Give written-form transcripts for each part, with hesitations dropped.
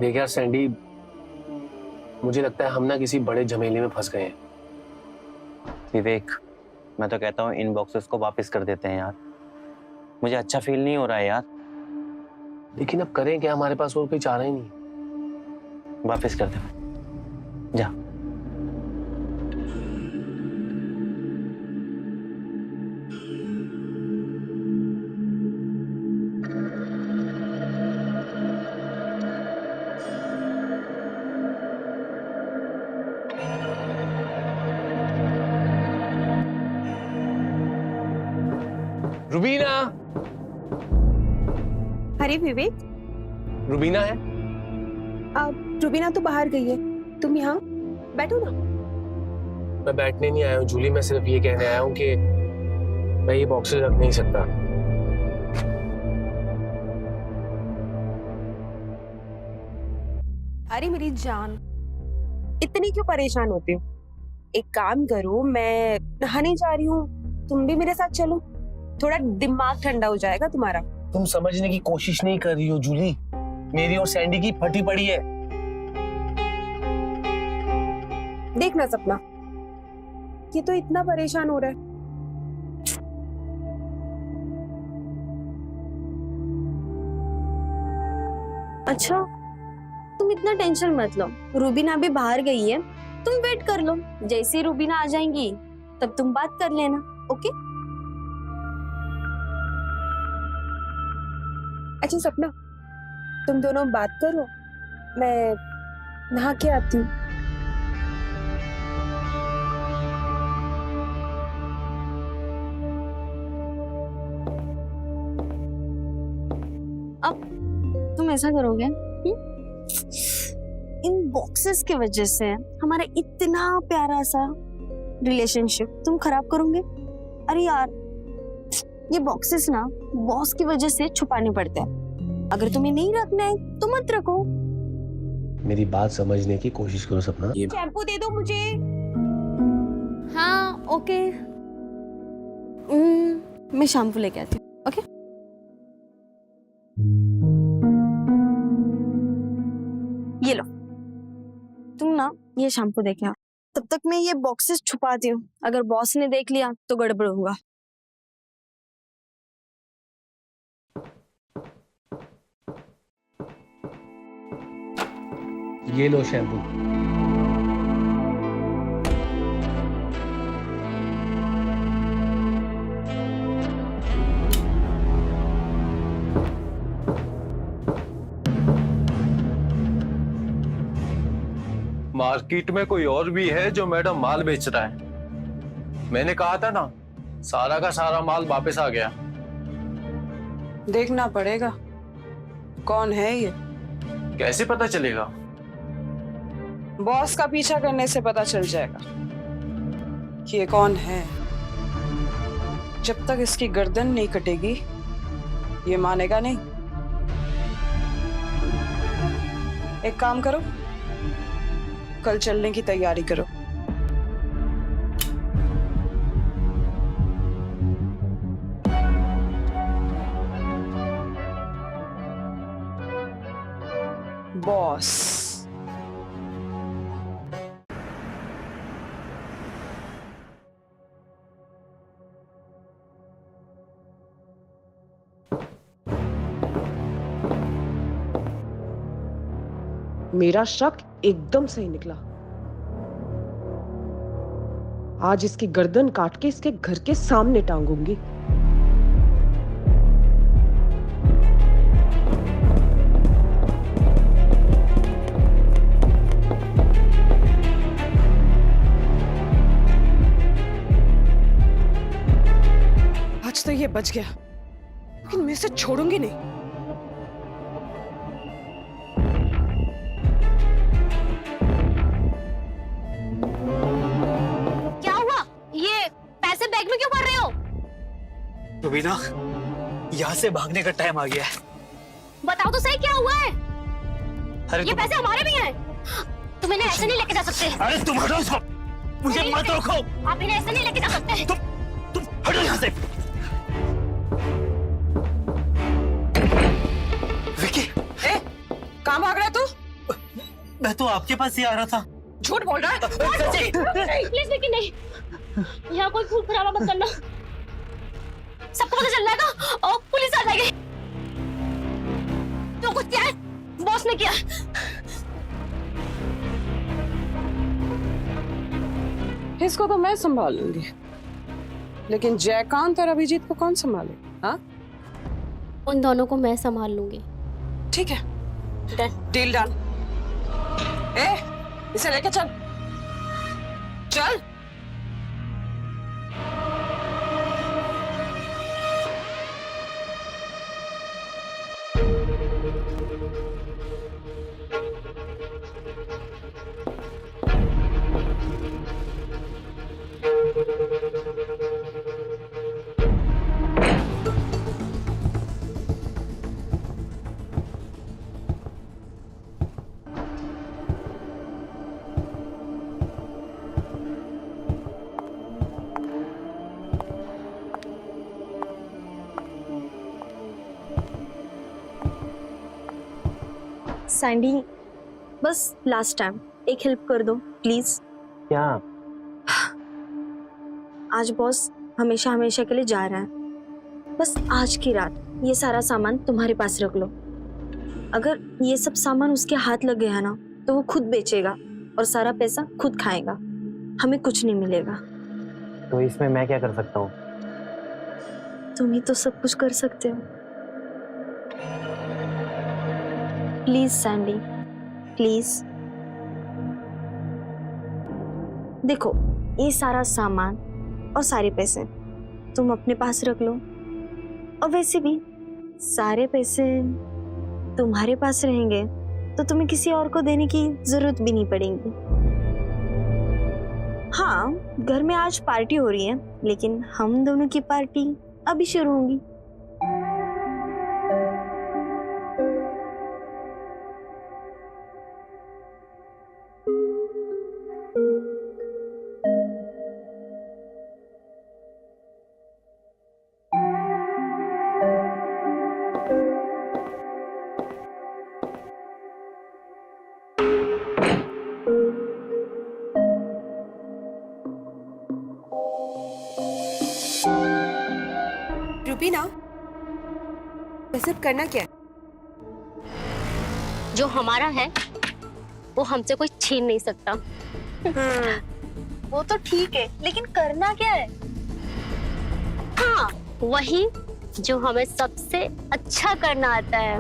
देख यार सैंडी, मुझे लगता है हम ना किसी बड़े झमेले में फंस गए हैं। विवेक, मैं तो कहता हूँ इन बॉक्सेस को वापस कर देते हैं यार। मुझे अच्छा फील नहीं हो रहा है यार। लेकिन अब करें क्या, हमारे पास और कोई चारा ही नहीं। वापस कर दे, जा। रुबीना। अरे विवेक, रुबीना है? रुबीना तो बाहर गई है, तुम यहाँ बैठो ना। मैं बैठने नहीं आया हूँ जूली, मैं सिर्फ ये कहने आया हूँ कि मैं ये बॉक्सेस रख नहीं सकता। अरे मेरी जान, इतनी क्यों परेशान होते हो? एक काम करो, मैं नहाने जा रही हूँ, तुम भी मेरे साथ चलो, थोड़ा दिमाग ठंडा हो जाएगा तुम्हारा। तुम समझने की कोशिश नहीं कर रही हो जूली, मेरी और सैंडी की फटी पड़ी है। देखना सपना, ये तो इतना परेशान हो रहा है। अच्छा, तुम इतना टेंशन मत लो, रूबीना भी बाहर गई है, तुम वेट कर लो, जैसे ही रूबीना आ जाएंगी तब तुम बात कर लेना, ओके? अच्छा सपना, तुम दोनों बात करो, मैं नहा के आती हूँ। अब तुम ऐसा करोगे? इन बॉक्सेस की वजह से हमारा इतना प्यारा सा रिलेशनशिप तुम खराब करोगे? अरे यार, ये बॉक्सेस ना बॉस की वजह से छुपाने पड़ते हैं। अगर तुम्हें नहीं रखना है तो मत रखो। मेरी बात समझने की कोशिश करो सपना। ये शैम्पू दे दो मुझे। हाँ ओके, मैं शैम्पू लेके आती हूँ, ओके? ये लो, तुम ना ये शैम्पू देखे आओ, तब तक मैं ये बॉक्सेस छुपाती हूँ। अगर बॉस ने देख लिया तो गड़बड़ होगा। ये लो शैम्पू। मार्केट में कोई और भी है जो मैडम माल बेच रहा है? मैंने कहा था ना, सारा का सारा माल वापस आ गया। देखना पड़ेगा कौन है ये। कैसे पता चलेगा? बॉस का पीछा करने से पता चल जाएगा कि ये कौन है। जब तक इसकी गर्दन नहीं कटेगी ये मानेगा नहीं। एक काम करो, कल चलने की तैयारी करो। बॉस मेरा शक एकदम सही निकला। आज इसकी गर्दन काट के इसके घर के सामने टांगूंगी। आज तो ये बच गया, लेकिन मैं इसे छोड़ूंगी नहीं। बैग में क्यों पढ़ रहे हो? रुबीना, यहाँ से भागने का टाइम आ गया है। बताओ तो सही क्या हुआ है? अरे ये पैसे हमारे भी हैं। तुम इन्हें ऐसे नहीं लेके जा सकते। अरे तुम हटो इसको, मुझे मत रोको। आप इन्हें ऐसे नहीं लेके जा सकते। तुम हटो यहाँ से। विकी, कहाँ भाग रहा है तू? आपके पास ही आ रहा था। झूठ बोल रहा है। प्लीज लेकिन नहीं, यहाँ कोई खून खराबा मत करना, सबको पता चल जाएगा और पुलिस आ जाएगी। तो कुछ क्या है, बॉस ने किया। इसको तो मैं संभाल लूंगी, लेकिन जयकांत और अभिजीत को कौन संभाले? हाँ, उन दोनों को मैं संभाल लूंगी। ठीक है, डील डन। इसे लेके चल चल। सैंडी, बस लास्ट टाइम एक हेल्प कर दो प्लीज। क्या? आज बॉस हमेशा हमेशा के लिए जा रहा है, बस आज की रात ये सारा सामान तुम्हारे पास रख लो। अगर ये सब सामान उसके हाथ लग गया ना तो वो खुद बेचेगा और सारा पैसा खुद खाएगा, हमें कुछ नहीं मिलेगा। तो इसमें मैं क्या कर सकता हूँ? तुम ही तो सब कुछ कर सकते हो। Please Sandy, please. देखो, ये सारा सामान और सारे पैसे तुम अपने पास रख लो, और वैसे भी सारे पैसे तुम्हारे पास रहेंगे तो तुम्हें किसी और को देने की जरूरत भी नहीं पड़ेगी। हाँ, घर में आज पार्टी हो रही है, लेकिन हम दोनों की पार्टी अभी शुरू होगी। रूबीना, वैसे करना क्या है? जो हमारा है वो हमसे कोई छीन नहीं सकता। वो तो ठीक है, लेकिन करना क्या है? हाँ, वही जो हमें सबसे अच्छा करना आता है।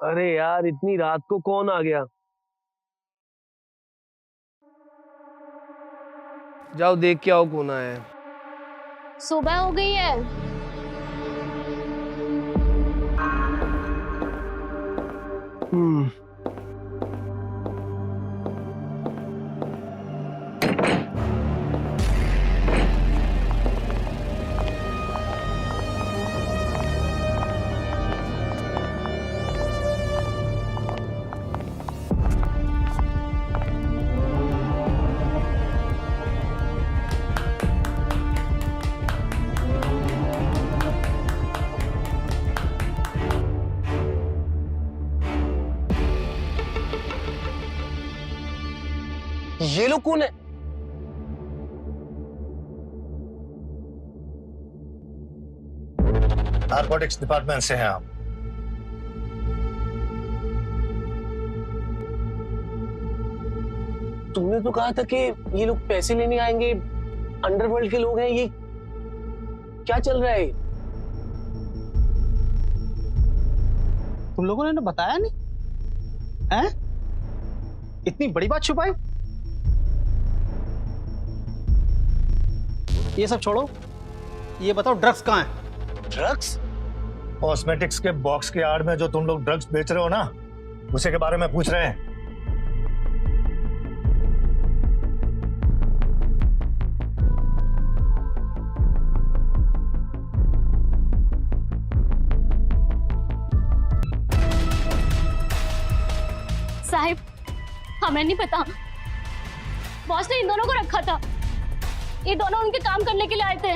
अरे यार, इतनी रात को कौन आ गया? जाओ देख के आओ कौन आया है। सुबह हो गई है। ये लोग कौन है? नारकोटिक्स डिपार्टमेंट से हैं आप? तुमने तो कहा था कि ये लोग पैसे लेने आएंगे, अंडरवर्ल्ड के लोग हैं। ये क्या चल रहा है? तुम लोगों ने ना बताया नहीं हैं? इतनी बड़ी बात छुपाई। ये सब छोड़ो, ये बताओ ड्रग्स कहाँ है? ड्रग्स? कॉस्मेटिक्स के बॉक्स के आड़ में जो तुम लोग ड्रग्स बेच रहे हो ना, उसी के बारे में पूछ रहे हैं। साहिब, हमें नहीं पता। बॉस ने इन दोनों को रखा था। ये दोनों उनके काम करने के लिए आए थे।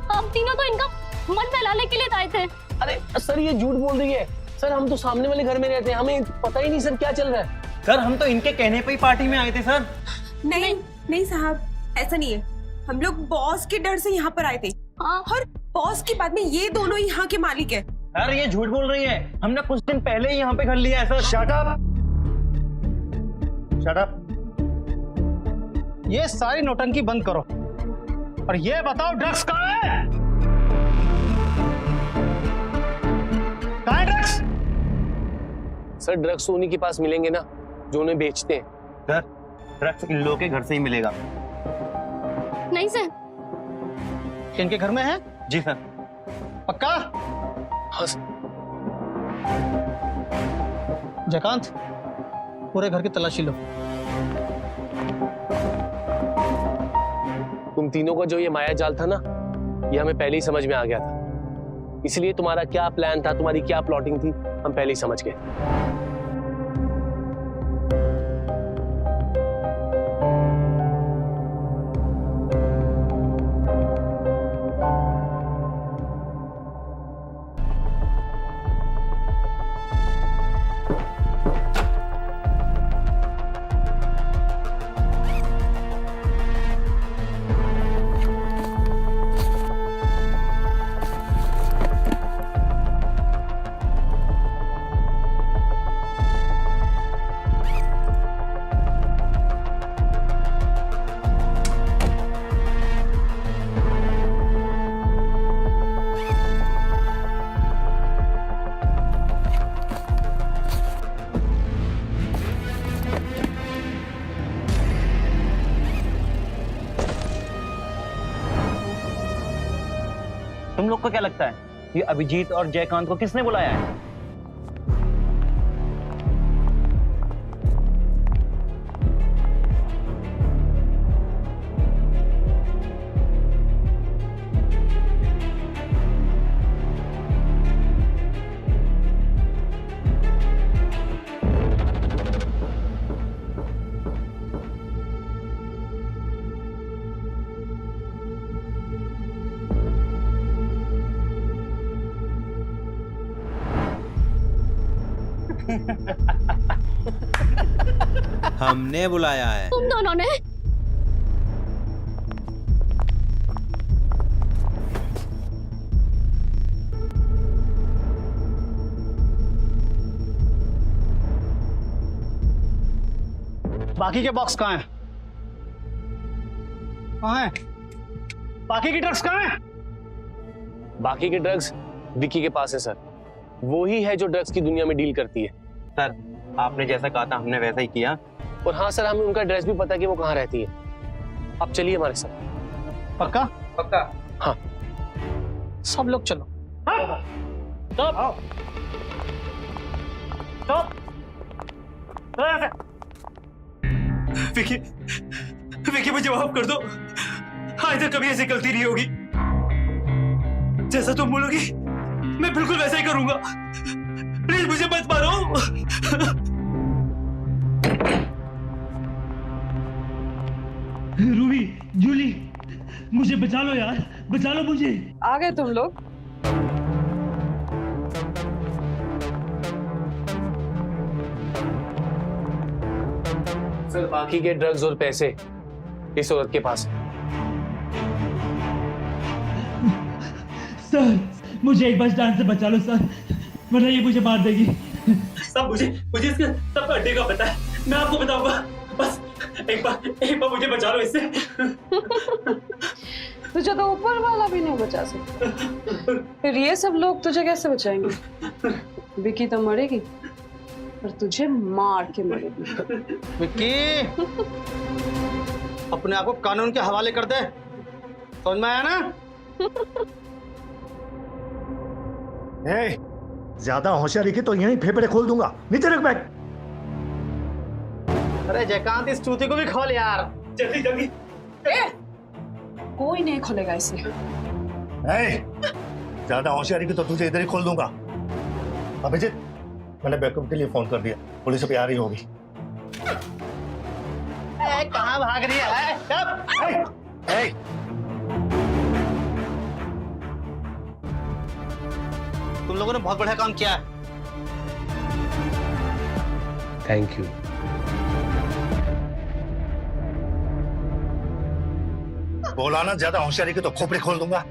हम तीनों तो इनका मन बहलाने के लिए आए थे। अरे सर, ये झूठ बोल रही है। सर, हम तो सामने वाले घर में रहते हैं, हमें पता ही नहीं सर क्या चल रहा है। सर, हम तो इनके कहने पे ही पार्टी में आए थे सर। नहीं नहीं साहब, ऐसा नहीं है। हम लोग बॉस के डर से यहाँ पर आए थे। और बॉस की बात में ये दोनों यहाँ के मालिक है। सर, ये झूठ बोल रही है। हमने कुछ दिन पहले ही यहाँ पे घर लिया है sir. Shut up! Shut up! ये सारी नौटंकी बंद करो और ये बताओ ड्रग्स कहाँ है? कहाँ है ड्रग्स? सर, ड्रग्स उन्हीं के पास मिलेंगे ना जो उन्हें बेचते हैं। सर, ड्रग्स इन लोगों के घर से ही मिलेगा। नहीं सर। इनके घर में है? जी सर। पक्का? हाँ सर। जयकांत, पूरे घर की तलाशी लो। तुम तीनों का जो ये माया जाल था ना, ये हमें पहले ही समझ में आ गया था। इसलिए तुम्हारा क्या प्लान था, तुम्हारी क्या प्लॉटिंग थी, हम पहले ही समझ गए। तुम लोग को क्या लगता है ये अभिजीत और जयकांत को किसने बुलाया है? हमने बुलाया है। तुम दोनों ने? बाकी के बॉक्स कहाँ हैं? कहाँ हैं? बाकी की ड्रग्स कहाँ हैं? बाकी के ड्रग्स विकी के पास है सर। वो ही है जो ड्रग्स की दुनिया में डील करती है। सर, आपने जैसा कहा था हमने वैसा ही किया। और हाँ सर, हमें उनका एड्रेस भी पता है कि वो कहाँ रहती है। आप चलिए हमारे साथ। पक्का? पक्का। हाँ। सब लोग चलो। विकी, विकी मुझे माफ कर दो, आइंदा कभी ऐसी गलती नहीं होगी। जैसा तुम बोलोगी मैं बिल्कुल वैसा ही करूंगा। प्लीज मुझे मत मारो। रूबी, जूली, मुझे बचा लो यार, बचा लो मुझे। आ गए तुम लोग? सर बाकी के ड्रग्स और पैसे इस औरत के पास है। सर मुझे एक बार जान से बचा लो सर, वरना ये मुझे मार देगी। सब मुझे इसके सब अड्डे का पता है, मैं आपको बताऊंगा। बस एक बार मुझे बचा लो इससे। तुझे तो ऊपर वाला भी नहीं बचा सकता, फिर ये सब लोग तुझे कैसे बचाएंगे? विकी तो मरेगी पर तुझे मार के मरेगी। विक्की, अपने आप को कानून के हवाले कर दे, समझ में आया ना? ए, ज्यादा होशियारी की तो यहीं फेफड़े खोल दूंगा। नीचे रख बैग। अरे जयकांत, इस चूती को भी खोल यार। जल्दी जल्दी। कोई नहीं खोलेगा इसे। ए, ज्यादा होशियारी की तो तुझे इधर ही खोल दूंगा। अभिजीत, मैंने बैकअप के लिए फोन कर दिया, पुलिस अभी आ रही होगी। कहाँ भाग रही है? तुम लोगों ने बहुत बढ़िया काम किया है। Thank you. बोला ना ज्यादा होशियारी की तो खोपड़ी खोल दूंगा।